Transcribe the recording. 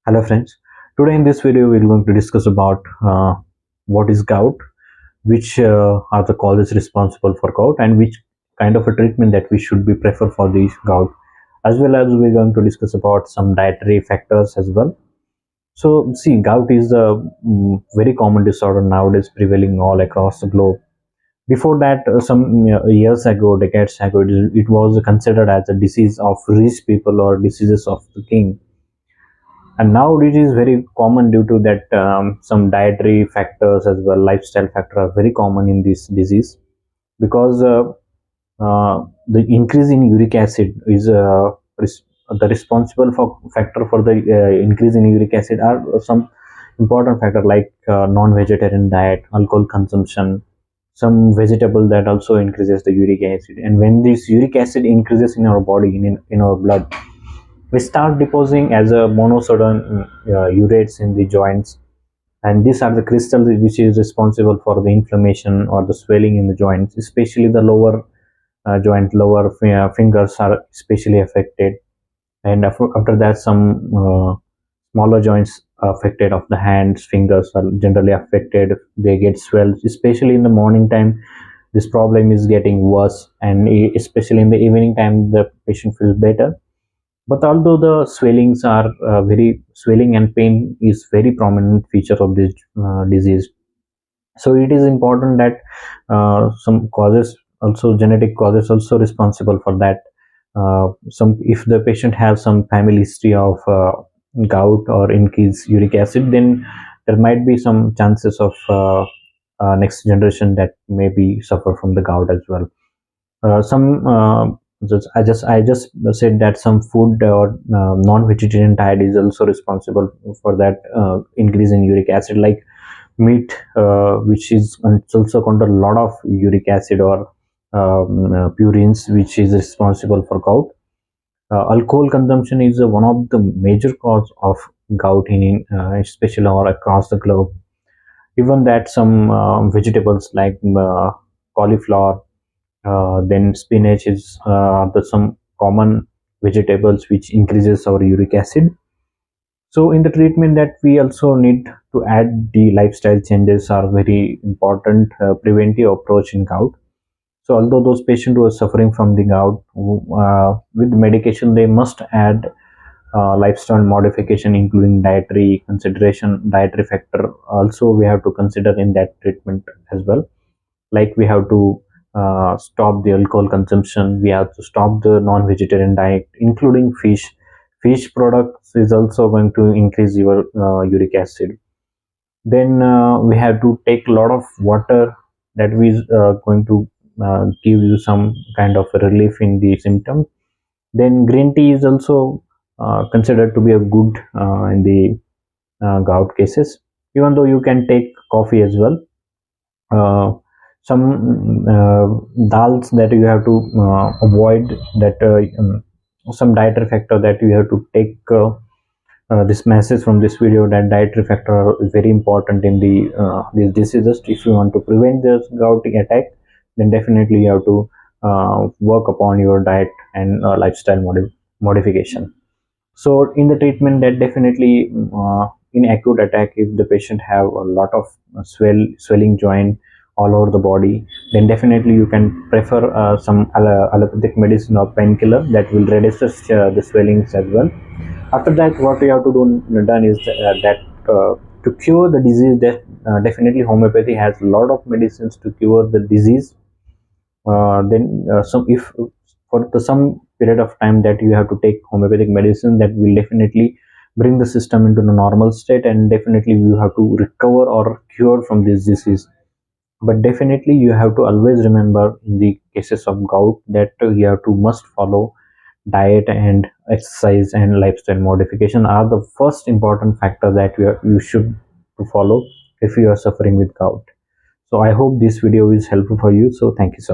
Hello friends, today in this video we are going to discuss about what is gout, which are the causes responsible for gout, and which kind of a treatment that we should be prefer for the gout, as well as we're going to discuss about some dietary factors as well. So see, gout is a very common disorder nowadays prevailing all across the globe. Before that, some years ago, decades ago, it was considered as a disease of rich people or diseases of the king, and now it is very common due to that some dietary factors as well, lifestyle factor are very common in this disease, because the increase in uric acid is the responsible for factor for the increase in uric acid are some important factor like non-vegetarian diet, alcohol consumption, some vegetable that also increases the uric acid. And when this uric acid increases in our body, in our blood, we start depositing as a monosodium urates in the joints, and these are the crystals which is responsible for the inflammation or the swelling in the joints, especially the lower lower fingers are especially affected, and after that some smaller joints affected of the hands, fingers are generally affected. They get swelled, especially in the morning time. This problem is getting worse, and especially in the evening time the patient feels better. But although the swellings are very swelling and pain is very prominent feature of this disease, so it is important that some causes also, genetic causes also responsible for that. Some, if the patient has some family history of gout or increased uric acid, then there might be some chances of next generation that may be suffer from the gout as well. Some I just said that some food or non-vegetarian diet is also responsible for that increase in uric acid, like meat, which is it's also contain a lot of uric acid or purines, which is responsible for gout. Alcohol consumption is one of the major cause of gout especially or across the globe. Even that some vegetables like cauliflower, then spinach is some common vegetables which increases our uric acid. So in the treatment that we also need to add the lifestyle changes are very important preventive approach in gout. So although those patients who are suffering from the gout, with medication they must add lifestyle modification, including dietary consideration, dietary factor also we have to consider in that treatment as well. Like we have to stop the alcohol consumption, we have to stop the non-vegetarian diet including fish products is also going to increase your uric acid. Then we have to take a lot of water, that is going to give you some kind of relief in the symptom. Then green tea is also considered to be a good in the gout cases, even though you can take coffee as well. Some dals that you have to avoid, that some dietary factor that you have to take this message from this video, that dietary factor is very important in these diseases. If you want to prevent this gouty attack, then definitely you have to work upon your diet and lifestyle modification. So in the treatment, that definitely in acute attack, if the patient have a lot of swelling joint all over the body, then definitely you can prefer some allopathic medicine or painkiller that will reduce the swellings as well. After that, what we have to done is that to cure the disease, that definitely homeopathy has a lot of medicines to cure the disease. Then some, if for some period of time that you have to take homeopathic medicine, that will definitely bring the system into the normal state, and definitely you have to recover or cure from this disease. But definitely you have to always remember in the cases of gout that you have to must follow diet and exercise and lifestyle modification are the first important factor that you should to follow if you are suffering with gout. So I hope this video is helpful for you. So thank you so much.